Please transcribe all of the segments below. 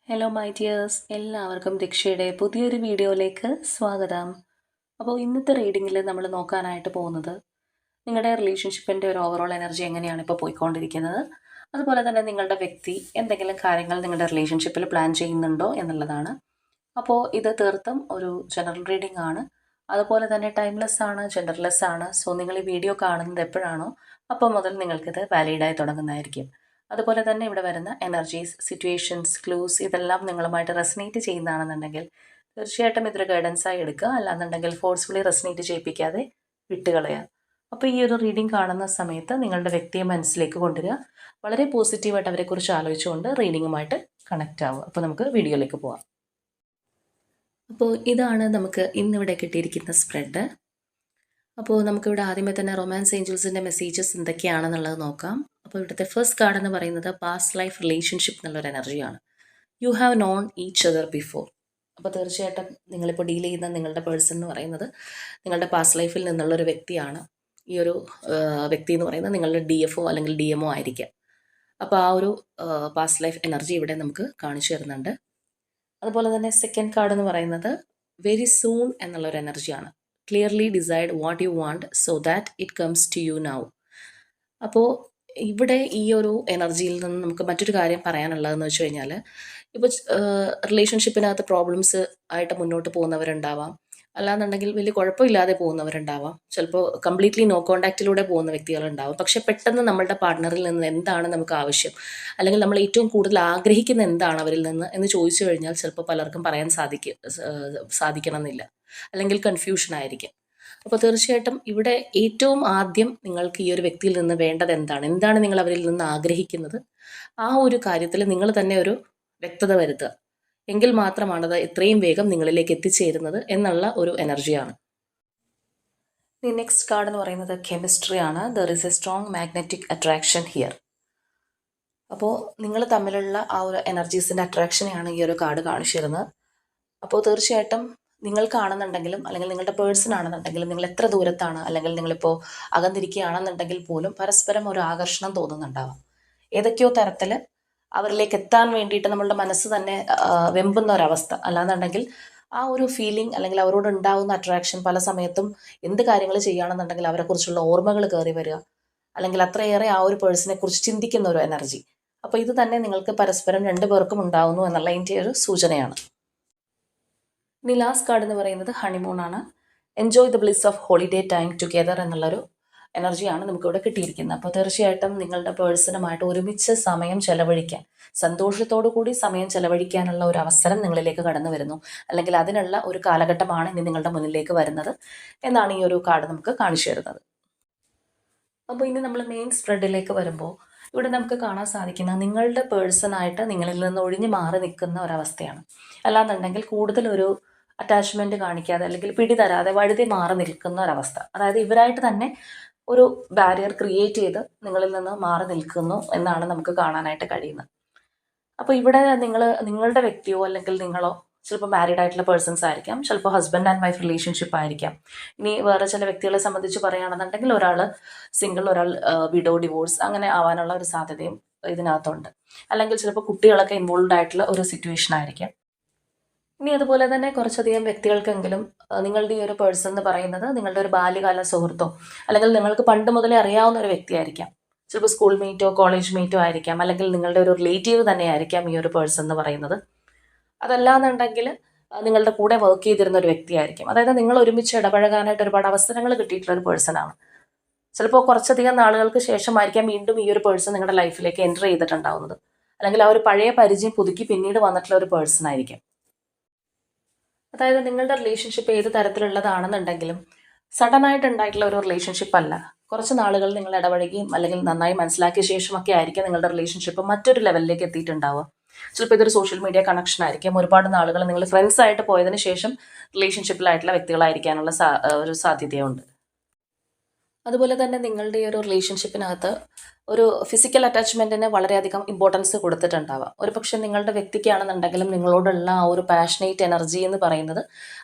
Hello my dears, എല്ലാവർക്കും ദീക്ഷയുടെ പുതിയൊരു വീഡിയോയിലേക്ക് സ്വാഗതം. അപ്പോൾ ഇന്നത്തെ റീഡിങ്ങിൽ നമ്മൾ നോക്കാനായിട്ട് പോകുന്നത് നിങ്ങളുടെ റിലേഷൻഷിപ്പിൻ്റെ ഒരു ഓവറോൾ എനർജി എങ്ങനെയാണ് ഇപ്പോൾ പോയിക്കൊണ്ടിരിക്കുന്നത്, അതുപോലെ തന്നെ നിങ്ങളുടെ വ്യക്തി എന്തെങ്കിലും കാര്യങ്ങൾ നിങ്ങളുടെ റിലേഷൻഷിപ്പിൽ പ്ലാൻ ചെയ്യുന്നുണ്ടോ എന്നുള്ളതാണ്. അപ്പോൾ ഇത് തീർത്തും ഒരു ജനറൽ റീഡിംഗ് ആണ്. അതുപോലെ തന്നെ ടൈംലെസ് ആണ്, ജെൻഡർലെസ് ആണ്. സോ നിങ്ങൾ ഈ വീഡിയോ കാണുന്നത് എപ്പോഴാണോ അപ്പോൾ മുതൽ നിങ്ങൾക്കിത് വാലിഡായി തുടങ്ങുന്നതായിരിക്കും. അതുപോലെ തന്നെ ഇവിടെ വരുന്ന എനർജീസ്, സിറ്റുവേഷൻസ്, ക്ലൂസ് ഇതെല്ലാം നിങ്ങളുമായിട്ട് റെസനേറ്റ് ചെയ്യുന്നതാണെന്നുണ്ടെങ്കിൽ തീർച്ചയായിട്ടും ഇതൊരു ഗൈഡൻസായി എടുക്കുക. അല്ലാന്നുണ്ടെങ്കിൽ ഫോഴ്സ്ഫുള്ളി റെസനേറ്റ് ചെയ്യിപ്പിക്കാതെ വിട്ടുകളയുക. അപ്പോൾ ഈ ഒരു റീഡിംഗ് കാണുന്ന സമയത്ത് നിങ്ങളുടെ വ്യക്തിയെ മനസ്സിലേക്ക് കൊണ്ടുവരിക. വളരെ പോസിറ്റീവായിട്ട് അവരെക്കുറിച്ച് ആലോചിച്ചുകൊണ്ട് റീഡിങ്ങുമായിട്ട് കണക്റ്റ് ആവുക. അപ്പോൾ നമുക്ക് വീഡിയോയിലേക്ക് പോവാം. അപ്പോൾ ഇതാണ് നമുക്ക് ഇന്നിവിടെ കിട്ടിയിരിക്കുന്ന സ്പ്രെഡ്. അപ്പോൾ നമുക്കിവിടെ ആദ്യമേ തന്നെ റൊമാൻസ് ഏഞ്ചൽസിൻ്റെ മെസ്സേജസ് എന്തൊക്കെയാണെന്നുള്ളത് നോക്കാം. അപ്പോൾ ഇവിടുത്തെ ഫസ്റ്റ് കാർഡ് എന്ന് പറയുന്നത് പാസ്റ്റ് ലൈഫ് റിലേഷൻഷിപ്പ് എന്നുള്ളൊരു എനർജിയാണ്. You have known each other before. അപ്പോൾ തീർച്ചയായിട്ടും നിങ്ങളിപ്പോൾ ഡീൽ ചെയ്യുന്ന നിങ്ങളുടെ പേഴ്സൺ എന്ന് പറയുന്നത് നിങ്ങളുടെ പാസ്റ്റ് ലൈഫിൽ നിന്നുള്ളൊരു വ്യക്തിയാണ്. ഈ ഒരു വ്യക്തി എന്ന് പറയുന്നത് നിങ്ങളുടെ DFO അല്ലെങ്കിൽ DMO ആയിരിക്കാം. അപ്പോൾ ആ ഒരു പാസ്റ്റ് ലൈഫ് എനർജി ഇവിടെ നമുക്ക് കാണിച്ചു തരുന്നുണ്ട്. അതുപോലെ തന്നെ സെക്കൻഡ് കാർഡ് എന്ന് പറയുന്നത് വെരി സൂൺ എന്നുള്ളൊരു എനർജിയാണ്. Clearly decide what you want so that it comes to you now. അപ്പോൾ ഇവിടെ ഈ ഒരു എനർജിയിൽ നിന്ന് നമുക്ക് മറ്റൊരു കാര്യം പറയാനുള്ളതെന്ന് വെച്ച് കഴിഞ്ഞാൽ, ഇപ്പോൾ റിലേഷൻഷിപ്പിനകത്ത് പ്രോബ്ലംസ് ആയിട്ട് മുന്നോട്ട് പോകുന്നവരുണ്ടാവാം, അല്ലാന്നുണ്ടെങ്കിൽ വലിയ കുഴപ്പമില്ലാതെ പോകുന്നവരുണ്ടാവാം, ചിലപ്പോൾ കംപ്ലീറ്റ്ലി നോ കോണ്ടാക്റ്റിലൂടെ പോകുന്ന വ്യക്തികളുണ്ടാവും. പക്ഷെ പെട്ടെന്ന് നമ്മളുടെ പാർട്ട്ണറിൽ നിന്ന് എന്താണ് നമുക്ക് ആവശ്യം, അല്ലെങ്കിൽ നമ്മൾ ഏറ്റവും കൂടുതൽ ആഗ്രഹിക്കുന്ന എന്താണ് അവരിൽ നിന്ന് എന്ന് ചോദിച്ചു കഴിഞ്ഞാൽ ചിലപ്പോൾ പലർക്കും പറയാൻ സാധിക്കണമെന്നില്ല, അല്ലെങ്കിൽ കൺഫ്യൂഷൻ ആയിരിക്കും. അപ്പോൾ തീർച്ചയായിട്ടും ഇവിടെ ഏറ്റവും ആദ്യം നിങ്ങൾക്ക് ഈ ഒരു വ്യക്തിയിൽ നിന്ന് വേണ്ടത് എന്താണ് നിങ്ങൾ അവരിൽ നിന്ന് ആഗ്രഹിക്കുന്നത്, ആ ഒരു കാര്യത്തിൽ നിങ്ങൾ തന്നെ ഒരു വ്യക്തത വരുത്തുക. എങ്കിൽ മാത്രമാണത് എത്രയും വേഗം നിങ്ങളിലേക്ക് എത്തിച്ചേരുന്നത് എന്നുള്ള ഒരു എനർജിയാണ്. ഈ നെക്സ്റ്റ് കാർഡ് എന്ന് പറയുന്നത് കെമിസ്ട്രി ആണ്. There is A strong magnetic attraction here. അപ്പോൾ നിങ്ങൾ തമ്മിലുള്ള ആ ഒരു എനർജീസിൻ്റെ അട്രാക്ഷനെയാണ് ഈ ഒരു കാർഡ് കാണിച്ചു തരുന്നത്. അപ്പോൾ തീർച്ചയായിട്ടും നിങ്ങൾക്കാണെന്നുണ്ടെങ്കിലും അല്ലെങ്കിൽ നിങ്ങളുടെ പേഴ്സൺ ആണെന്നുണ്ടെങ്കിലും നിങ്ങൾ എത്ര ദൂരത്താണ്, അല്ലെങ്കിൽ നിങ്ങളിപ്പോൾ അകന്നിരിക്കുകയാണെന്നുണ്ടെങ്കിൽ പോലും പരസ്പരം ഒരു ആകർഷണം തോന്നുന്നുണ്ടാവാം. ഏതൊക്കെയോ തരത്തിൽ അവരിലേക്ക് എത്താൻ വേണ്ടിയിട്ട് നമ്മളുടെ മനസ്സ് തന്നെ വെമ്പുന്ന ഒരവസ്ഥ. അല്ലാന്നുണ്ടെങ്കിൽ ആ ഒരു ഫീലിംഗ് അല്ലെങ്കിൽ അവരോട് ഉണ്ടാകുന്ന അട്രാക്ഷൻ പല സമയത്തും എന്ത് കാര്യങ്ങൾ ചെയ്യുകയാണെന്നുണ്ടെങ്കിൽ അവരെക്കുറിച്ചുള്ള ഓർമ്മകൾ കയറി വരിക, അല്ലെങ്കിൽ അത്രയേറെ ആ ഒരു പേഴ്സണെ കുറിച്ച് ചിന്തിക്കുന്ന ഒരു എനർജി. അപ്പോൾ ഇത് തന്നെ നിങ്ങൾക്ക് പരസ്പരം രണ്ടു പേർക്കും ഉണ്ടാവുന്നു എന്നുള്ളതിൻ്റെ ഒരു സൂചനയാണ്. ഇനി ലാസ്റ്റ് കാർഡ് എന്ന് പറയുന്നത് ഹണിമൂൺ ആണ്. Enjoy the bliss of holiday time together എന്നുള്ളൊരു എനർജിയാണ് നമുക്കിവിടെ കിട്ടിയിരിക്കുന്നത്. അപ്പോൾ തീർച്ചയായിട്ടും നിങ്ങളുടെ പേഴ്സണുമായിട്ട് ഒരുമിച്ച് സമയം ചെലവഴിക്കാൻ, സന്തോഷത്തോടു കൂടി സമയം ചെലവഴിക്കാനുള്ള ഒരു അവസരം നിങ്ങളിലേക്ക് കടന്നു വരുന്നു, അല്ലെങ്കിൽ അതിനുള്ള ഒരു കാലഘട്ടമാണ് ഇനി നിങ്ങളുടെ മുന്നിലേക്ക് വരുന്നത് എന്നാണ് ഈ ഒരു കാർഡ് നമുക്ക് കാണിച്ചു തരുന്നത്. അപ്പോൾ ഇനി നമ്മൾ മെയിൻ സ്പ്രെഡിലേക്ക് വരുമ്പോൾ ഇവിടെ നമുക്ക് കാണാൻ സാധിക്കുന്ന നിങ്ങളുടെ പേഴ്സണായിട്ട് നിങ്ങളിൽ നിന്ന് ഒഴിഞ്ഞു മാറി നിൽക്കുന്ന ഒരവസ്ഥയാണ്. അല്ലാന്നുണ്ടെങ്കിൽ കൂടുതലൊരു അറ്റാച്ച്മെൻറ്റ് കാണിക്കാതെ അല്ലെങ്കിൽ പിടിതരാതെ വഴുതി മാറി നിൽക്കുന്ന ഒരവസ്ഥ. അതായത് ഇവരായിട്ട് തന്നെ ഒരു ബാരിയർ ക്രിയേറ്റ് ചെയ്ത് നിങ്ങളിൽ നിന്ന് മാറി നിൽക്കുന്നു എന്നാണ് നമുക്ക് കാണാനായിട്ട് കഴിയുന്നത്. അപ്പോൾ ഇവിടെ നിങ്ങളുടെ വ്യക്തിയോ അല്ലെങ്കിൽ നിങ്ങളോ ചിലപ്പോൾ മാരീഡ് ആയിട്ടുള്ള പേഴ്സൺസ് ആയിരിക്കാം, ചിലപ്പോൾ ഹസ്ബൻഡ് ആൻഡ് വൈഫ് റിലേഷൻഷിപ്പ് ആയിരിക്കാം. ഇനി വേറെ ചില വ്യക്തികളെ സംബന്ധിച്ച് പറയുകയാണെന്നുണ്ടെങ്കിൽ ഒരാൾ സിംഗിൾ, ഒരാൾ വിഡോ, ഡിവോഴ്സ് അങ്ങനെ ആവാനുള്ള ഒരു സാധ്യതയും ഇതിനകത്തുണ്ട്. അല്ലെങ്കിൽ ചിലപ്പോൾ കുട്ടികളൊക്കെ ഇൻവോൾവ് ആയിട്ടുള്ള ഒരു സിറ്റുവേഷൻ ആയിരിക്കാം. ഇനി അതുപോലെ തന്നെ കുറച്ചധികം വ്യക്തികൾക്കെങ്കിലും നിങ്ങളുടെ ഈ ഒരു പേഴ്സൺ എന്ന് പറയുന്നത് നിങ്ങളുടെ ഒരു ബാല്യകാല സുഹൃത്തോ അല്ലെങ്കിൽ നിങ്ങൾക്ക് പണ്ട് മുതലേ അറിയാവുന്ന ഒരു വ്യക്തിയായിരിക്കാം. ചിലപ്പോൾ സ്കൂൾ മീറ്റോ കോളേജ് മീറ്റോ ആയിരിക്കാം, അല്ലെങ്കിൽ നിങ്ങളുടെ ഒരു റിലേറ്റീവ് തന്നെയായിരിക്കാം ഈ ഒരു പേഴ്സൺ എന്ന് പറയുന്നത്. അതല്ലാന്നുണ്ടെങ്കിൽ നിങ്ങളുടെ കൂടെ വർക്ക് ചെയ്തിരുന്ന ഒരു വ്യക്തിയായിരിക്കും. അതായത് നിങ്ങൾ ഒരുമിച്ച് ഇടപഴകാനായിട്ട് ഒരുപാട് അവസരങ്ങൾ കിട്ടിയിട്ടുള്ള ഒരു പേഴ്സണാണ്. ചിലപ്പോൾ കുറച്ചധികം നാളുകൾക്ക് ശേഷമായിരിക്കാം വീണ്ടും ഈ ഒരു പേഴ്സൺ നിങ്ങളുടെ ലൈഫിലേക്ക് എൻ്റർ ചെയ്തിട്ടുണ്ടാവുന്നത്, അല്ലെങ്കിൽ ആ ഒരു പഴയ പരിചയം പുതുക്കി പിന്നീട് വന്നിട്ടുള്ള ഒരു പേഴ്സൺ ആയിരിക്കും. അതായത് നിങ്ങളുടെ റിലേഷൻഷിപ്പ് ഏത് തരത്തിലുള്ളതാണെന്നുണ്ടെങ്കിലും സഡനായിട്ട് ഉണ്ടായിട്ടുള്ള ഒരു റിലേഷൻഷിപ്പ് അല്ല. കുറച്ച് നാളുകൾ നിങ്ങൾ ഇടപഴകിയും അല്ലെങ്കിൽ നന്നായി മനസ്സിലാക്കിയ ശേഷമൊക്കെ ആയിരിക്കും നിങ്ങളുടെ റിലേഷൻഷിപ്പ് മറ്റൊരു ലെവലിലേക്ക് എത്തിയിട്ടുണ്ടാവുക. ചിലപ്പോൾ ഇതൊരു സോഷ്യൽ മീഡിയ കണക്ഷൻ ആയിരിക്കും. ഒരുപാട് നാളുകൾ നിങ്ങൾ ഫ്രണ്ട്സ് ആയിട്ട് പോയതിന് ശേഷം റിലേഷൻഷിപ്പിലായിട്ടുള്ള വ്യക്തികളായിരിക്കാനുള്ള ഒരു സാധ്യതയുണ്ട്. അതുപോലെ തന്നെ നിങ്ങളുടെ ഈ ഒരു റിലേഷൻഷിപ്പിനകത്ത് ഒരു ഫിസിക്കൽ അറ്റാച്ച്മെൻറ്റിന് വളരെയധികം ഇമ്പോർട്ടൻസ് കൊടുത്തിട്ടുണ്ടാവാം. ഒരു പക്ഷേ നിങ്ങളുടെ വ്യക്തിക്കാണെന്നുണ്ടെങ്കിലും നിങ്ങളോടുള്ള ആ ഒരു പാഷനേറ്റ് എനർജി എന്ന് പറയുന്നത്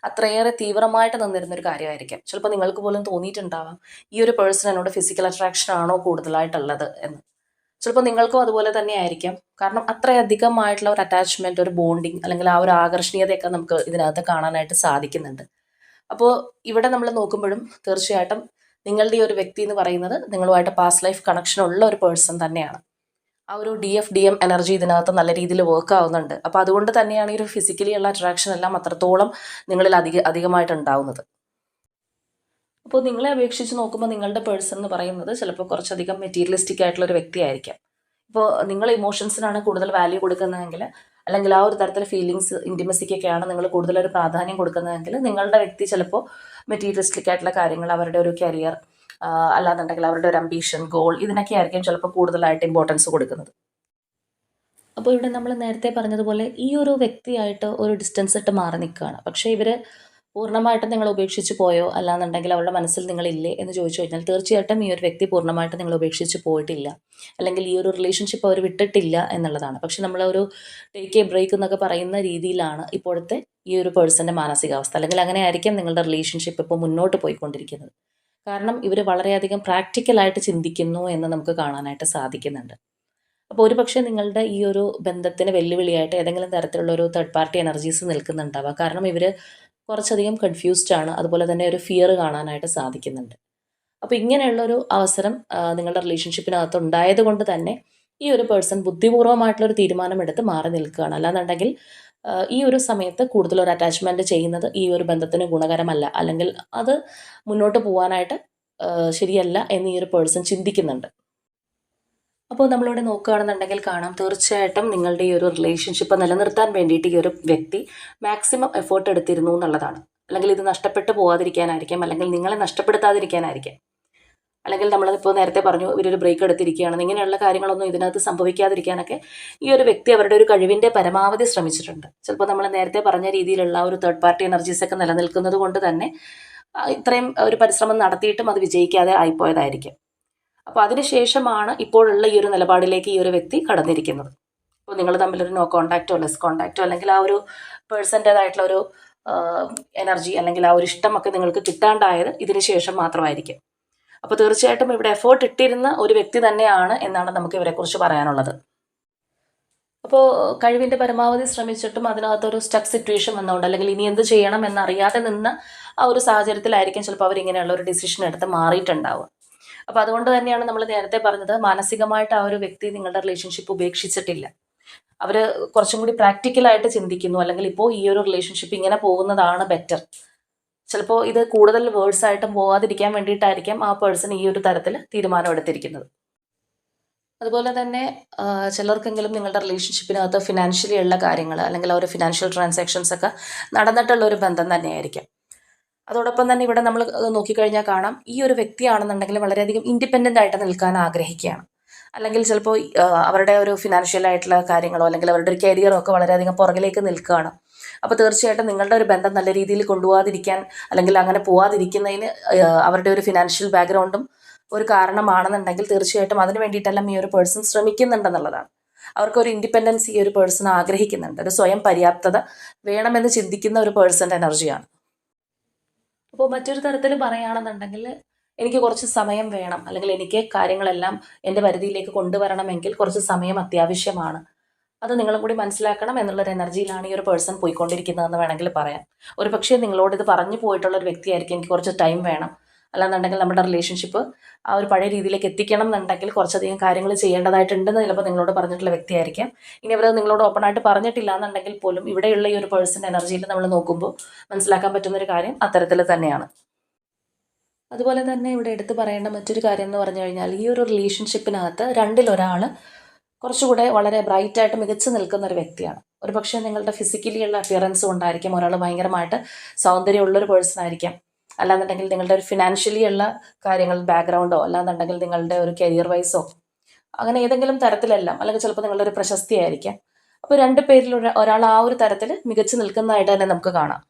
അത്രയേറെ തീവ്രമായിട്ട് നിന്നിരുന്നൊരു കാര്യമായിരിക്കാം. ചിലപ്പോൾ നിങ്ങൾക്ക് പോലും തോന്നിയിട്ടുണ്ടാവാം ഈ ഒരു പേഴ്സൺ എന്നോട് ഫിസിക്കൽ അട്രാക്ഷൻ ആണോ കൂടുതലായിട്ടുള്ളത് എന്ന്. ചിലപ്പോൾ നിങ്ങൾക്കും അതുപോലെ തന്നെ ആയിരിക്കാം. കാരണം അത്രയധികമായിട്ടുള്ള ഒരു അറ്റാച്ച്മെൻറ്റ്, ഒരു ബോണ്ടിങ് അല്ലെങ്കിൽ ആ ഒരു ആകർഷണീയതയൊക്കെ നമുക്ക് ഇതിനകത്ത് കാണാനായിട്ട് സാധിക്കുന്നുണ്ട്. അപ്പോൾ ഇവിടെ നമ്മൾ നോക്കുമ്പോഴും തീർച്ചയായിട്ടും നിങ്ങളുടെ ഈ ഒരു വ്യക്തി എന്ന് പറയുന്നത് നിങ്ങളുമായിട്ട് പാസ്റ്റ് ലൈഫ് കണക്ഷൻ ഉള്ള ഒരു പേഴ്സൺ തന്നെയാണ്. ആ ഒരു DFDM എനർജി ഇതിനകത്ത് നല്ല രീതിയിൽ വർക്ക് ആവുന്നുണ്ട്. അപ്പോൾ അതുകൊണ്ട് തന്നെയാണ് ഈ ഒരു ഫിസിക്കലി ഉള്ള അട്രാക്ഷൻ എല്ലാം അത്രത്തോളം നിങ്ങളിൽ അധികമായിട്ട് ഉണ്ടാവുന്നത്. അപ്പോൾ നിങ്ങളെ അപേക്ഷിച്ച് നോക്കുമ്പോൾ നിങ്ങളുടെ പേഴ്സൺ എന്ന് പറയുന്നത് ചിലപ്പോൾ കുറച്ചധികം മെറ്റീരിയലിസ്റ്റിക് ആയിട്ടുള്ള ഒരു വ്യക്തിയായിരിക്കാം. ഇപ്പോൾ നിങ്ങൾ ഇമോഷൻസിനാണ് കൂടുതൽ വാല്യൂ കൊടുക്കുന്നതെങ്കിൽ, അല്ലെങ്കിൽ ആ ഒരു തരത്തിൽ ഫീലിങ്സ്, ഇൻറ്റിമസിക്കൊക്കെയാണ് നിങ്ങൾ കൂടുതലൊരു പ്രാധാന്യം കൊടുക്കുന്നതെങ്കിൽ, നിങ്ങളുടെ വ്യക്തി ചിലപ്പോൾ മെറ്റീരിയലിസ്റ്റിക് ആയിട്ടുള്ള കാര്യങ്ങൾ, അവരുടെ ഒരു കരിയർ, അല്ലാന്നുണ്ടെങ്കിൽ അവരുടെ ഒരു അംബീഷൻ, ഗോൾ, ഇതിനൊക്കെ ആയിരിക്കും ചിലപ്പോൾ കൂടുതലായിട്ട് ഇമ്പോർട്ടൻസ് കൊടുക്കുന്നത്. അപ്പോൾ ഇവിടെ നമ്മൾ നേരത്തെ പറഞ്ഞതുപോലെ ഈ ഒരു വ്യക്തിയായിട്ട് ഒരു ഡിസ്റ്റൻസ് ഇട്ട് മാറി നിൽക്കുകയാണ്. പക്ഷേ ഇവർ പൂർണ്ണമായിട്ടും നിങ്ങൾ ഉപേക്ഷിച്ച് പോയോ, അല്ലാന്നുണ്ടെങ്കിൽ അവരുടെ മനസ്സിൽ നിങ്ങളില്ലേ എന്ന് ചോദിച്ചു കഴിഞ്ഞാൽ തീർച്ചയായിട്ടും ഈ ഒരു വ്യക്തി പൂർണ്ണമായിട്ടും നിങ്ങൾ ഉപേക്ഷിച്ച് പോയിട്ടില്ല, അല്ലെങ്കിൽ ഈ ഒരു റിലേഷൻഷിപ്പ് അവർ വിട്ടിട്ടില്ല എന്നുള്ളതാണ്. പക്ഷെ നമ്മളൊരു ടേക്ക് എ ബ്രേക്ക് എന്നൊക്കെ പറയുന്ന രീതിയിലാണ് ഇപ്പോഴത്തെ ഈ ഒരു പേഴ്സൻ്റെ മാനസികാവസ്ഥ, അല്ലെങ്കിൽ അങ്ങനെ ആയിരിക്കും നിങ്ങളുടെ റിലേഷൻഷിപ്പ് ഇപ്പോൾ മുന്നോട്ട് പോയിക്കൊണ്ടിരിക്കുന്നത്. കാരണം ഇവർ വളരെയധികം പ്രാക്ടിക്കലായിട്ട് ചിന്തിക്കുന്നു എന്ന് നമുക്ക് കാണാനായിട്ട് സാധിക്കുന്നുണ്ട്. അപ്പോൾ ഒരുപക്ഷെ നിങ്ങളുടെ ഈ ഒരു ബന്ധത്തിന് വെല്ലുവിളിയായിട്ട് ഏതെങ്കിലും തരത്തിലുള്ള ഒരു തേർഡ് പാർട്ടി എനർജീസ് നിൽക്കുന്നുണ്ടാവാം. കാരണം ഇവർ കുറച്ചധികം കൺഫ്യൂസ്ഡ് ആണ്, അതുപോലെ തന്നെ ഒരു ഫിയർ കാണാനായിട്ട് സാധിക്കുന്നുണ്ട്. അപ്പോൾ ഇങ്ങനെയുള്ളൊരു അവസരം നിങ്ങളുടെ റിലേഷൻഷിപ്പിനകത്ത് ഉണ്ടായത് കൊണ്ട് തന്നെ ഈ ഒരു പേഴ്സൺ ബുദ്ധിപൂർവ്വമായിട്ടുള്ളൊരു തീരുമാനമെടുത്ത് മാറി നിൽക്കുകയാണ്. അല്ലാന്നുണ്ടെങ്കിൽ ഈ ഒരു സമയത്ത് കൂടുതലൊരു അറ്റാച്ച്മെൻറ്റ് ചെയ്യുന്നത് ഈ ഒരു ബന്ധത്തിന് ഗുണകരമല്ല, അല്ലെങ്കിൽ അത് മുന്നോട്ട് പോകാനായിട്ട് ശരിയല്ല എന്ന് ഈ ഒരു പേഴ്സൺ ചിന്തിക്കുന്നുണ്ട്. അപ്പോൾ നമ്മളിവിടെ നോക്കുകയാണെന്നുണ്ടെങ്കിൽ കാണാം, തീർച്ചയായിട്ടും നിങ്ങളുടെ ഈ ഒരു റിലേഷൻഷിപ്പ് നിലനിർത്താൻ വേണ്ടിയിട്ട് ഈ ഒരു വ്യക്തി മാക്സിമം എഫേർട്ട് എടുത്തിരുന്നു എന്നുള്ളതാണ്. അല്ലെങ്കിൽ ഇത് നഷ്ടപ്പെട്ടു പോകാതിരിക്കാനായിരിക്കാം, അല്ലെങ്കിൽ നിങ്ങളെ നഷ്ടപ്പെടുത്താതിരിക്കാനായിരിക്കാം, അല്ലെങ്കിൽ നമ്മളിപ്പോൾ നേരത്തെ പറഞ്ഞു ഇവരൊരു ബ്രേക്ക് എടുത്തിരിക്കുകയാണ്, ഇങ്ങനെയുള്ള കാര്യങ്ങളൊന്നും ഇതിനകത്ത് സംഭവിക്കാതിരിക്കാനൊക്കെ ഈ ഒരു വ്യക്തി അവരുടെ ഒരു കഴിവിൻ്റെ പരമാവധി ശ്രമിച്ചിട്ടുണ്ട്. ചിലപ്പോൾ നമ്മൾ നേരത്തെ പറഞ്ഞ രീതിയിലുള്ള ഒരു തേർഡ് പാർട്ടി എനർജീസൊക്കെ നിലനിൽക്കുന്നത് കൊണ്ട് തന്നെ ഇത്രയും ഒരു പരിശ്രമം നടത്തിയിട്ടും അത് വിജയിക്കാതെ ആയിപ്പോയതായിരിക്കും. അപ്പോൾ അതിനുശേഷമാണ് ഇപ്പോഴുള്ള ഈ ഒരു നിലപാടിലേക്ക് ഈ ഒരു വ്യക്തി കടന്നിരിക്കുന്നത്. അപ്പോൾ നിങ്ങൾ തമ്മിലൊരു നോ കോൺടാക്റ്റോ ലെസ് കോൺടാക്റ്റോ, അല്ലെങ്കിൽ ആ ഒരു പേഴ്സൻ്റേതായിട്ടുള്ള ഒരു എനർജി, അല്ലെങ്കിൽ ആ ഒരു ഇഷ്ടമൊക്കെ നിങ്ങൾക്ക് കിട്ടാണ്ടായത് ഇതിന് ശേഷം മാത്രമായിരിക്കും. അപ്പോൾ തീർച്ചയായിട്ടും ഇവിടെ എഫേർട്ട് ഇട്ടിരുന്ന ഒരു വ്യക്തി തന്നെയാണ് എന്നാണ് നമുക്ക് ഇവരെക്കുറിച്ച് പറയാനുള്ളത്. അപ്പോൾ കഴിവിൻ്റെ പരമാവധി ശ്രമിച്ചിട്ടും അതിനകത്തൊരു സ്റ്റക്ക് സിറ്റുവേഷൻ വന്നുകൊണ്ട്, അല്ലെങ്കിൽ ഇനി എന്ത് ചെയ്യണം എന്നറിയാതെ നിന്ന ആ ഒരു സാഹചര്യത്തിലായിരിക്കും ചിലപ്പോൾ അവരിങ്ങനെയുള്ള ഒരു ഡിസിഷൻ എടുത്ത് മാറിയിട്ടുണ്ടാവുക. അപ്പോൾ അതുകൊണ്ട് തന്നെയാണ് നമ്മൾ നേരത്തെ പറഞ്ഞത്, മാനസികമായിട്ട് ആ ഒരു വ്യക്തി നിങ്ങളുടെ റിലേഷൻഷിപ്പ് ഉപേക്ഷിച്ചിട്ടില്ല. അവർ കുറച്ചും കൂടി പ്രാക്ടിക്കലായിട്ട് ചിന്തിക്കുന്നു, അല്ലെങ്കിൽ ഇപ്പോൾ ഈ ഒരു റിലേഷൻഷിപ്പ് ഇങ്ങനെ പോകുന്നതാണ് ബെറ്റർ. ചിലപ്പോൾ ഇത് കൂടുതൽ വേർഡ്സ് ആയിട്ടും പോകാതിരിക്കാൻ വേണ്ടിയിട്ടായിരിക്കാം ആ പേഴ്സൺ ഈ ഒരു തരത്തിൽ തീരുമാനം എടുത്തിരിക്കുന്നത്. അതുപോലെ തന്നെ ചിലർക്കെങ്കിലും നിങ്ങളുടെ റിലേഷൻഷിപ്പിനകത്ത് ഫിനാൻഷ്യലി ഉള്ള കാര്യങ്ങൾ, അല്ലെങ്കിൽ ആ ഒരു ഫിനാൻഷ്യൽ ട്രാൻസാക്ഷൻസ് ഒക്കെ നടന്നിട്ടുള്ള ഒരു ബന്ധം തന്നെയായിരിക്കാം. അതോടൊപ്പം തന്നെ ഇവിടെ നമ്മൾ നോക്കിക്കഴിഞ്ഞാൽ കാണാം, ഈ ഒരു വ്യക്തിയാണെന്നുണ്ടെങ്കിൽ വളരെയധികം ഇൻഡിപെൻഡൻ്റ് ആയിട്ട് നിൽക്കാൻ ആഗ്രഹിക്കുകയാണ്. അല്ലെങ്കിൽ ചിലപ്പോൾ അവരുടെ ഒരു ഫിനാൻഷ്യൽ ആയിട്ടുള്ള കാര്യങ്ങളോ, അല്ലെങ്കിൽ അവരുടെ ഒരു കരിയറോ ഒക്കെ വളരെയധികം പുറകിലേക്ക് നിൽക്കുകയാണ്. അപ്പോൾ തീർച്ചയായിട്ടും നിങ്ങളുടെ ഒരു ബന്ധം നല്ല രീതിയിൽ കൊണ്ടുപോകാതിരിക്കാൻ, അല്ലെങ്കിൽ അങ്ങനെ പോകാതിരിക്കുന്നതിന് അവരുടെ ഒരു ഫിനാൻഷ്യൽ ബാക്ക്ഗ്രൗണ്ടും ഒരു കാരണമാണെന്നുണ്ടെങ്കിൽ തീർച്ചയായിട്ടും അതിന് വേണ്ടിയിട്ടെല്ലാം ഈ ഒരു പേഴ്സൺ ശ്രമിക്കുന്നുണ്ടെന്നുള്ളതാണ്. അവർക്കൊരു ഇൻഡിപെൻഡൻസ് ഈ ഒരു പേഴ്സൺ ആഗ്രഹിക്കുന്നുണ്ട്, ഒരു സ്വയം പര്യാപ്തത വേണമെന്ന് ചിന്തിക്കുന്ന ഒരു പേഴ്സൻ്റെ എനർജിയാണ്. അപ്പോൾ മറ്റൊരു തരത്തിൽ പറയുകയാണെന്നുണ്ടെങ്കിൽ എനിക്ക് കുറച്ച് സമയം വേണം, അല്ലെങ്കിൽ എനിക്ക് കാര്യങ്ങളെല്ലാം എൻ്റെ പരിധിയിലേക്ക് കൊണ്ടുവരണമെങ്കിൽ കുറച്ച് സമയം അത്യാവശ്യമാണ്, അത് നിങ്ങളും കൂടി മനസ്സിലാക്കണം എന്നുള്ളൊരു എനർജിയിലാണ് ഈ ഒരു പേഴ്സൺ പോയിക്കൊണ്ടിരിക്കുന്നതെന്ന് വേണമെങ്കിൽ പറയാം. ഒരു പക്ഷേ നിങ്ങളോട് ഇത് പറഞ്ഞു പോയിട്ടുള്ളൊരു വ്യക്തിയായിരിക്കും, എനിക്ക് കുറച്ച് ടൈം വേണം, അല്ലാന്നുണ്ടെങ്കിൽ നമ്മുടെ റിലേഷൻഷിപ്പ് ആ ഒരു പഴയ രീതിയിലേക്ക് എത്തിക്കണം എന്നുണ്ടെങ്കിൽ കുറച്ചധികം കാര്യങ്ങൾ ചെയ്യേണ്ടതായിട്ടുണ്ടെന്ന് ചിലപ്പോൾ നിങ്ങളോട് പറഞ്ഞിട്ടുള്ള വ്യക്തിയായിരിക്കാം. ഇനി അവരത് നിങ്ങളോട് ഓപ്പണായിട്ട് പറഞ്ഞിട്ടില്ല എന്നുണ്ടെങ്കിൽ പോലും ഇവിടെയുള്ള ഈ ഒരു പേഴ്സൺ എനർജിയിൽ നമ്മൾ നോക്കുമ്പോൾ മനസ്സിലാക്കാൻ പറ്റുന്നൊരു കാര്യം അത്തരത്തിൽ തന്നെയാണ്. അതുപോലെ തന്നെ ഇവിടെ എടുത്തു പറയേണ്ട മറ്റൊരു കാര്യം എന്ന് പറഞ്ഞു കഴിഞ്ഞാൽ, ഈ ഒരു റിലേഷൻഷിപ്പിനകത്ത് രണ്ടിലൊരാൾ കുറച്ചുകൂടെ വളരെ ബ്രൈറ്റായിട്ട് മികച്ചു നിൽക്കുന്ന ഒരു വ്യക്തിയാണ്. ഒരു പക്ഷേ നിങ്ങളുടെ ഫിസിക്കലിയുള്ള അപ്പിയറൻസ് കൊണ്ടായിരിക്കും ഒരാൾ ഭയങ്കരമായിട്ട് സൗന്ദര്യമുള്ളൊരു പേഴ്സൺ ആയിരിക്കാം, അല്ലാന്നുണ്ടെങ്കിൽ നിങ്ങളുടെ ഒരു ഫിനാൻഷ്യലി ഉള്ള കാര്യങ്ങൾ ബാക്ക്ഗ്രൗണ്ടോ, അല്ലാന്നുണ്ടെങ്കിൽ നിങ്ങളുടെ ഒരു കരിയർ വൈസോ, അങ്ങനെ ഏതെങ്കിലും തരത്തിലെല്ലാം, അല്ലെങ്കിൽ ചിലപ്പോൾ നിങ്ങളുടെ ഒരു പ്രശസ്തി ആയിരിക്കാം. അപ്പോൾ രണ്ട് പേരിൽ ഒരാൾ ആ ഒരു തരത്തിൽ മികച്ചു നിൽക്കുന്നതായിട്ട് തന്നെ നമുക്ക് കാണാം.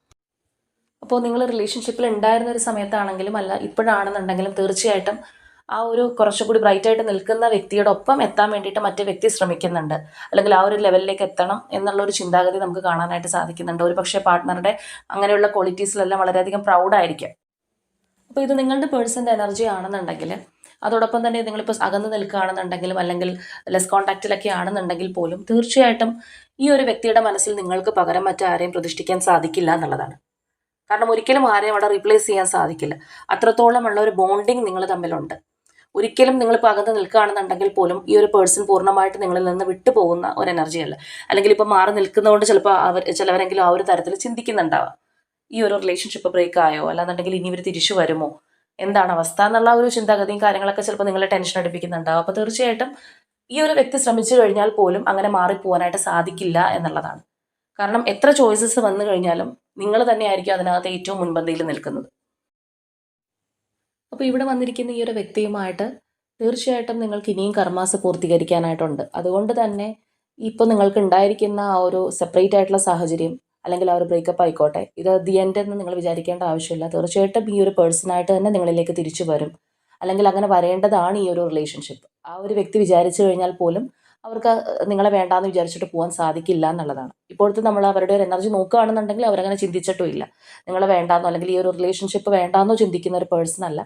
അപ്പോൾ നിങ്ങൾ റിലേഷൻഷിപ്പിൽ ഉണ്ടായിരുന്ന ഒരു സമയത്താണെങ്കിലും അല്ല ഇപ്പോഴാണെന്നുണ്ടെങ്കിലും തീർച്ചയായിട്ടും ആ ഒരു കുറച്ചുകൂടി ബ്രൈറ്റായിട്ട് നിൽക്കുന്ന വ്യക്തിയുടെ ഒപ്പം എത്താൻ വേണ്ടിയിട്ട് മറ്റേ വ്യക്തി ശ്രമിക്കുന്നുണ്ട്, അല്ലെങ്കിൽ ആ ഒരു ലെവലിലേക്ക് എത്തണം എന്നുള്ളൊരു ചിന്താഗതി നമുക്ക് കാണാനായിട്ട് സാധിക്കുന്നുണ്ട്. ഒരു പക്ഷേ പാർട്ട്ണറുടെ അങ്ങനെയുള്ള ക്വാളിറ്റീസിലെല്ലാം വളരെയധികം പ്രൗഡായിരിക്കും. അപ്പോൾ ഇത് നിങ്ങളുടെ പേഴ്സൻ്റെ എനർജി ആണെന്നുണ്ടെങ്കിൽ അതോടൊപ്പം തന്നെ നിങ്ങളിപ്പോൾ അകന്ന് നിൽക്കുകയാണെന്നുണ്ടെങ്കിലും അല്ലെങ്കിൽ ലെസ് കോൺടാക്റ്റിലൊക്കെ ആണെന്നുണ്ടെങ്കിൽ പോലും തീർച്ചയായിട്ടും ഈ ഒരു വ്യക്തിയുടെ മനസ്സിൽ നിങ്ങൾക്ക് പകരം മറ്റാരെയും പ്രതിഷ്ഠിക്കാൻ സാധിക്കില്ല എന്നുള്ളതാണ്. കാരണം ഒരിക്കലും ആരെയും അവിടെ റീപ്ലേസ് ചെയ്യാൻ സാധിക്കില്ല. അത്രത്തോളമുള്ള ഒരു ബോണ്ടിങ് നിങ്ങൾ തമ്മിലുണ്ട്. ഒരിക്കലും നിങ്ങളിപ്പോൾ അകന്ന് നിൽക്കുകയാണെന്നുണ്ടെങ്കിൽ പോലും ഈ ഒരു പേഴ്സൺ പൂർണ്ണമായിട്ട് നിങ്ങളിൽ നിന്ന് വിട്ടുപോകുന്ന ഒരു എനർജിയല്ല. അല്ലെങ്കിൽ ഇപ്പോൾ മാറി നിൽക്കുന്നതുകൊണ്ട് ചിലപ്പോൾ ചിലവരെങ്കിലും ആ ഒരു തരത്തിൽ ചിന്തിക്കുന്നുണ്ടാവാം, ഈ ഒരു റിലേഷൻഷിപ്പ് ബ്രേക്ക് ആയോ, അല്ലാന്നുണ്ടെങ്കിൽ ഇനി ഇവർ തിരിച്ചു വരുമോ, എന്താണ് അവസ്ഥ എന്നുള്ള ഒരു ചിന്താഗതിയും കാര്യങ്ങളൊക്കെ ചിലപ്പോൾ നിങ്ങളെ ടെൻഷൻ അടിപ്പിക്കുന്നുണ്ടാവും. അപ്പോൾ തീർച്ചയായിട്ടും ഈ ഒരു വ്യക്തി ശ്രമിച്ചു കഴിഞ്ഞാൽ പോലും അങ്ങനെ മാറിപ്പോകാനായിട്ട് സാധിക്കില്ല എന്നുള്ളതാണ്. കാരണം എത്ര ചോയ്സസ് വന്നു കഴിഞ്ഞാലും നിങ്ങൾ തന്നെയായിരിക്കും അതിനകത്ത് ഏറ്റവും മുൻപന്തിയിൽ നിൽക്കുന്നത്. അപ്പോൾ ഇവിടെ വന്നിരിക്കുന്ന ഈ ഒരു വ്യക്തിയുമായിട്ട് തീർച്ചയായിട്ടും നിങ്ങൾക്ക് ഇനിയും കർമാസ് പൂർത്തീകരിക്കാനായിട്ടുണ്ട്. അതുകൊണ്ട് തന്നെ ഇപ്പോൾ നിങ്ങൾക്ക് ഉണ്ടായിരിക്കുന്ന ആ ഒരു സെപ്പറേറ്റ് ആയിട്ടുള്ള സാഹചര്യം അല്ലെങ്കിൽ ആ ഒരു ബ്രേക്കപ്പ് ആയിക്കോട്ടെ, ഇത് ദി എൻഡ് എന്ന് നിങ്ങൾ വിചാരിക്കേണ്ട ആവശ്യമില്ല. തീർച്ചയായിട്ടും ഈ ഒരു പേഴ്സണായിട്ട് തന്നെ നിങ്ങളിലേക്ക് തിരിച്ചു വരും, അല്ലെങ്കിൽ അങ്ങനെ വരേണ്ടതാണ് ഈ ഒരു റിലേഷൻഷിപ്പ്. ആ ഒരു വ്യക്തി വിചാരിച്ചു കഴിഞ്ഞാൽ പോലും അവർക്ക് നിങ്ങളെ വേണ്ടാന്ന് വിചാരിച്ചിട്ട് പോകാൻ സാധിക്കില്ല എന്നുള്ളതാണ്. ഇപ്പോഴത്തെ നമ്മൾ അവരുടെ ഒരു എനർജി നോക്കുകയാണെന്നുണ്ടെങ്കിൽ അവരങ്ങനെ ചിന്തിച്ചിട്ടും ഇല്ല. നിങ്ങളെ വേണ്ടാന്നോ അല്ലെങ്കിൽ ഈ ഒരു റിലേഷൻഷിപ്പ് വേണ്ടാന്നോ ചിന്തിക്കുന്ന ഒരു പേഴ്സൺ അല്ല.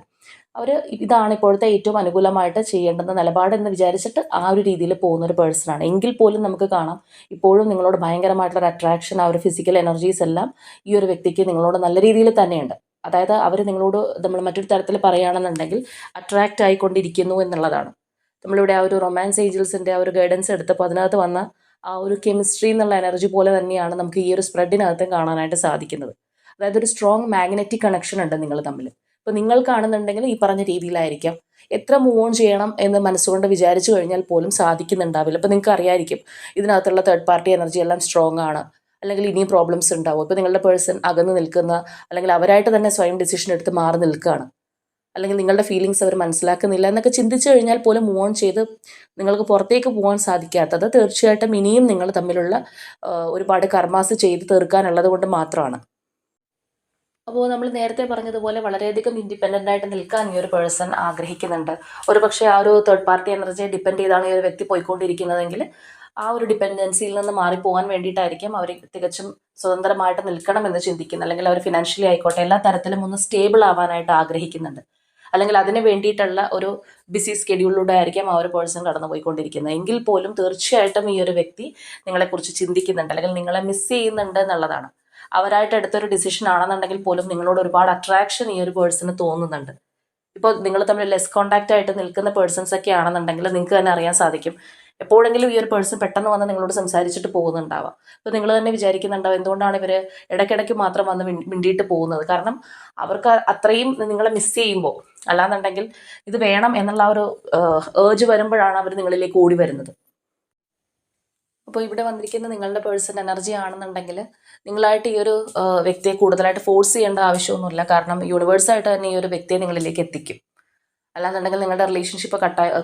അവർ ഇതാണ് ഇപ്പോഴത്തെ ഏറ്റവും അനുകൂലമായിട്ട് ചെയ്യേണ്ടുന്ന നിലപാടെന്ന് വിചാരിച്ചിട്ട് ആ ഒരു രീതിയിൽ പോകുന്ന ഒരു പേഴ്സണാണ്. എങ്കിൽ പോലും നമുക്ക് കാണാം ഇപ്പോഴും നിങ്ങളോട് ഭയങ്കരമായിട്ടുള്ളൊരു അട്രാക്ഷൻ, ആ ഒരു ഫിസിക്കൽ എനർജീസ് എല്ലാം ഈ ഒരു വ്യക്തിക്ക് നിങ്ങളോട് നല്ല രീതിയിൽ തന്നെയുണ്ട്. അതായത് അവർ നിങ്ങളോട് നമ്മൾ മറ്റൊരു തരത്തിൽ പറയുകയാണെന്നുണ്ടെങ്കിൽ അട്രാക്റ്റ് ആയിക്കൊണ്ടിരിക്കുന്നു എന്നുള്ളതാണ്. നമ്മളിവിടെ ആ ഒരു റൊമാൻസ് ഏഞ്ചൽസിൻ്റെ ആ ഒരു ഗൈഡൻസ് എടുത്തപ്പോൾ അതിനകത്ത് വന്ന ആ ഒരു കെമിസ്ട്രി എന്നുള്ള എനർജി പോലെ തന്നെയാണ് നമുക്ക് ഈ ഒരു സ്പ്രെഡിനകത്തും കാണാനായിട്ട് സാധിക്കുന്നത്. അതായത് ഒരു സ്ട്രോങ് മാഗ്നറ്റിക് കണക്ഷൻ ഉണ്ട് നിങ്ങൾ തമ്മിൽ. ഇപ്പോൾ നിങ്ങൾക്കാണെന്നുണ്ടെങ്കിൽ ഈ പറഞ്ഞ രീതിയിലായിരിക്കാം. എത്ര മൂവ് ഓൺ ചെയ്യണം എന്ന് മനസ്സുകൊണ്ട് വിചാരിച്ചു കഴിഞ്ഞാൽ പോലും സാധിക്കുന്നുണ്ടാവില്ല. ഇപ്പോൾ നിങ്ങൾക്ക് അറിയായിരിക്കും ഇതിനകത്തുള്ള തേർഡ് പാർട്ടി എനർജി എല്ലാം സ്ട്രോങ് ആണ്, അല്ലെങ്കിൽ ഇനിയും പ്രോബ്ലംസ് ഉണ്ടാവും. ഇപ്പോൾ നിങ്ങളുടെ പേഴ്സൺ അകന്ന് നിൽക്കുന്ന, അല്ലെങ്കിൽ അവരായിട്ട് തന്നെ സ്വയം ഡിസിഷൻ എടുത്ത് മാറി നിൽക്കുകയാണ്, അല്ലെങ്കിൽ നിങ്ങളുടെ ഫീലിങ്സ് അവർ മനസ്സിലാക്കുന്നില്ല എന്നൊക്കെ ചിന്തിച്ചു കഴിഞ്ഞാൽ പോലും മൂവ് ഓൺ ചെയ്ത് നിങ്ങൾക്ക് പുറത്തേക്ക് പോകാൻ സാധിക്കാത്തത് തീർച്ചയായിട്ടും ഇനിയും നിങ്ങൾ തമ്മിലുള്ള ഒരുപാട് കർമാസ് ചെയ്ത് തീർക്കാനുള്ളത് കൊണ്ട് മാത്രമാണ്. അപ്പോൾ നമ്മൾ നേരത്തെ പറഞ്ഞതുപോലെ വളരെയധികം ഇൻഡിപെൻഡൻ്റ് ആയിട്ട് നിൽക്കാൻ ഈ ഒരു പേഴ്സൺ ആഗ്രഹിക്കുന്നുണ്ട്. ഒരു പക്ഷേ ആ ഒരു തേർഡ് പാർട്ടി എനർജിയെ ഡിപ്പെൻഡ് ചെയ്താണ് ഈ ഒരു വ്യക്തി പോയിക്കൊണ്ടിരിക്കുന്നതെങ്കിൽ ആ ഒരു ഡിപ്പെൻഡൻസിയിൽ നിന്ന് മാറിപ്പോകാൻ വേണ്ടിയിട്ടായിരിക്കും അവർ തികച്ചും സ്വതന്ത്രമായിട്ട് നിൽക്കണമെന്ന് ചിന്തിക്കുന്നത്. അല്ലെങ്കിൽ അവർ ഫിനാൻഷ്യലി ആയിക്കോട്ടെ എല്ലാ തരത്തിലും ഒന്ന് സ്റ്റേബിൾ ആവാനായിട്ട് ആഗ്രഹിക്കുന്നുണ്ട്. അല്ലെങ്കിൽ അതിന് വേണ്ടിയിട്ടുള്ള ഒരു ബിസി സ്കെഡ്യൂളിലൂടെ ആയിരിക്കും ആ ഒരു പേഴ്സൺ കടന്നു പോയിക്കൊണ്ടിരിക്കുന്നത്. എങ്കിൽ പോലും തീർച്ചയായിട്ടും ഈ ഒരു വ്യക്തി നിങ്ങളെക്കുറിച്ച് ചിന്തിക്കുന്നുണ്ട്, അല്ലെങ്കിൽ നിങ്ങളെ മിസ് ചെയ്യുന്നുണ്ട് എന്നുള്ളതാണ്. അവരായിട്ട് എടുത്തൊരു ഡിസിഷൻ ആണെന്നുണ്ടെങ്കിൽ പോലും നിങ്ങളോട് ഒരുപാട് അട്രാക്ഷൻ ഈ ഒരു പേഴ്സണ് തോന്നുന്നുണ്ട്. ഇപ്പോൾ നിങ്ങൾ തമ്മിൽ ലെസ് കോൺടാക്റ്റ് ആയിട്ട് നിൽക്കുന്ന പേഴ്സൺസ് ഒക്കെ ആണെന്നുണ്ടെങ്കിൽ നിങ്ങൾക്ക് തന്നെ അറിയാൻ സാധിക്കും എപ്പോഴെങ്കിലും ഈ ഒരു പേഴ്സൺ പെട്ടെന്ന് വന്ന് നിങ്ങളോട് സംസാരിച്ചിട്ട് പോകുന്നുണ്ടാവാം. അപ്പോൾ നിങ്ങൾ തന്നെ വിചാരിക്കുന്നുണ്ടാവും എന്തുകൊണ്ടാണ് ഇവർ ഇടയ്ക്കിടയ്ക്ക് മാത്രം വന്ന് മിണ്ടിയിട്ട് പോകുന്നത്. കാരണം അവർക്ക് അത്രയും നിങ്ങളെ മിസ് ചെയ്യുമ്പോൾ, അല്ലാന്നുണ്ടെങ്കിൽ ഇത് വേണം എന്നുള്ള ഒരു ഏർജ് വരുമ്പോഴാണ് അവർ നിങ്ങളിലേക്ക് ഓടി വരുന്നത്. അപ്പോൾ ഇവിടെ വന്നിരിക്കുന്ന നിങ്ങളുടെ പേഴ്സൺ എനർജി ആണെന്നുണ്ടെങ്കിൽ നിങ്ങളായിട്ട് ഈ ഒരു വ്യക്തിയെ കൂടുതലായിട്ട് ഫോഴ്സ് ചെയ്യേണ്ട ആവശ്യമൊന്നുമില്ല. കാരണം യൂണിവേഴ്സായിട്ട് തന്നെ ഈ ഒരു വ്യക്തിയെ നിങ്ങളിലേക്ക് എത്തിക്കും. അല്ലാന്നുണ്ടെങ്കിൽ നിങ്ങളുടെ റിലേഷൻഷിപ്പ്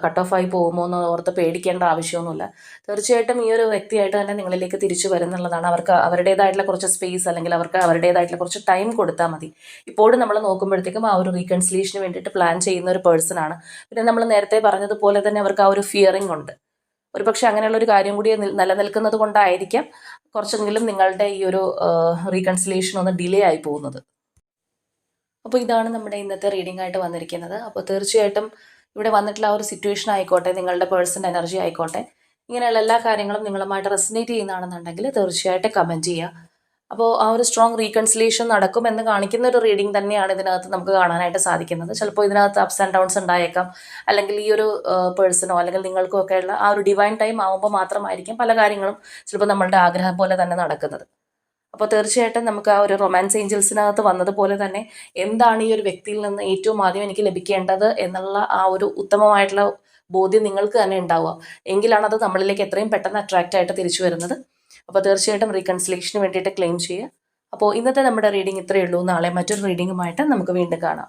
കട്ട് ഓഫ് ആയി പോകുമോ എന്ന് ഓർത്ത് പേടിക്കേണ്ട ആവശ്യമൊന്നുമില്ല. തീർച്ചയായിട്ടും ഈ ഒരു വ്യക്തിയായിട്ട് തന്നെ നിങ്ങളിലേക്ക് തിരിച്ചു വരുന്നുള്ളതാണ്. അവർക്ക് അവരുടേതായിട്ടുള്ള കുറച്ച് സ്പേസ്, അല്ലെങ്കിൽ അവർക്ക് അവരുടേതായിട്ടുള്ള കുറച്ച് ടൈം കൊടുത്താൽ മതി. ഇപ്പോഴും നമ്മൾ നോക്കുമ്പോഴത്തേക്കും ആ ഒരു റീകൺസിലേഷന് വേണ്ടിയിട്ട് പ്ലാൻ ചെയ്യുന്ന ഒരു പേഴ്സണാണ്. പിന്നെ നമ്മൾ നേരത്തെ പറഞ്ഞതുപോലെ തന്നെ അവർക്ക് ആ ഒരു ഫിയറിംഗ് ഉണ്ട്. ഒരുപക്ഷെ അങ്ങനെയുള്ളൊരു കാര്യം കൂടി നിലനിൽക്കുന്നത് കൊണ്ടായിരിക്കാം കുറച്ചെങ്കിലും നിങ്ങളുടെ ഈ ഒരു റീകൺസിലേഷൻ ഒന്ന് ഡിലേ ആയി പോകുന്നത്. അപ്പോൾ ഇതാണ് നമ്മുടെ ഇന്നത്തെ റീഡിംഗ് ആയിട്ട് വന്നിരിക്കുന്നത്. അപ്പോൾ തീർച്ചയായിട്ടും ഇവിടെ വന്നിട്ടുള്ള ആ ഒരു സിറ്റുവേഷൻ ആയിക്കോട്ടെ, നിങ്ങളുടെ പേഴ്സൺ എനർജി ആയിക്കോട്ടെ, ഇങ്ങനെയുള്ള എല്ലാ കാര്യങ്ങളും നിങ്ങളുമായിട്ട് റെസനേറ്റ് ചെയ്യുന്നതാണെന്നുണ്ടെങ്കിൽ തീർച്ചയായിട്ടും കമൻറ്റ് ചെയ്യുക. അപ്പോൾ ആ ഒരു സ്ട്രോങ് റീകൺസിലേഷൻ നടക്കുമെന്ന് കാണിക്കുന്ന ഒരു റീഡിംഗ് തന്നെയാണ് ഇതിനകത്ത് നമുക്ക് കാണാനായിട്ട് സാധിക്കുന്നത്. ചിലപ്പോൾ ഇതിനകത്ത് അപ്സ് ആൻഡ് ഡൗൺസ് ഉണ്ടായേക്കാം, അല്ലെങ്കിൽ ഈ ഒരു പേഴ്സണോ അല്ലെങ്കിൽ നിങ്ങൾക്കും ഒക്കെയുള്ള ആ ഒരു ഡിവൈൻ ടൈം ആകുമ്പോൾ മാത്രമായിരിക്കും പല കാര്യങ്ങളും ചിലപ്പോൾ നമ്മളുടെ ആഗ്രഹം പോലെ തന്നെ നടക്കുന്നത്. അപ്പോൾ തീർച്ചയായിട്ടും നമുക്ക് ആ ഒരു റൊമാൻസ് ഏഞ്ചൽസിനകത്ത് വന്നതുപോലെ തന്നെ എന്താണ് ഈ ഒരു വ്യക്തിയിൽ നിന്ന് ഏറ്റവും ആദ്യം എനിക്ക് ലഭിക്കേണ്ടത് എന്നുള്ള ആ ഒരു ഉത്തമമായിട്ടുള്ള ബോധ്യം നിങ്ങൾക്ക് തന്നെ ഉണ്ടാവുക. എങ്കിലാണ് അത് നമ്മളിലേക്ക് എത്രയും പെട്ടെന്ന് അട്രാക്റ്റ് ആയിട്ട് തിരിച്ചു വരുന്നത്. അപ്പോൾ തീർച്ചയായിട്ടും റീകൺസിലേഷന് വേണ്ടിയിട്ട് ക്ലെയിം ചെയ്യുക. അപ്പോൾ ഇന്നത്തെ നമ്മുടെ റീഡിംഗ് ഇത്രയേ ഉള്ളൂ. നാളെ മറ്റൊരു റീഡിങ്ങുമായിട്ട് നമുക്ക് വീണ്ടും കാണാം.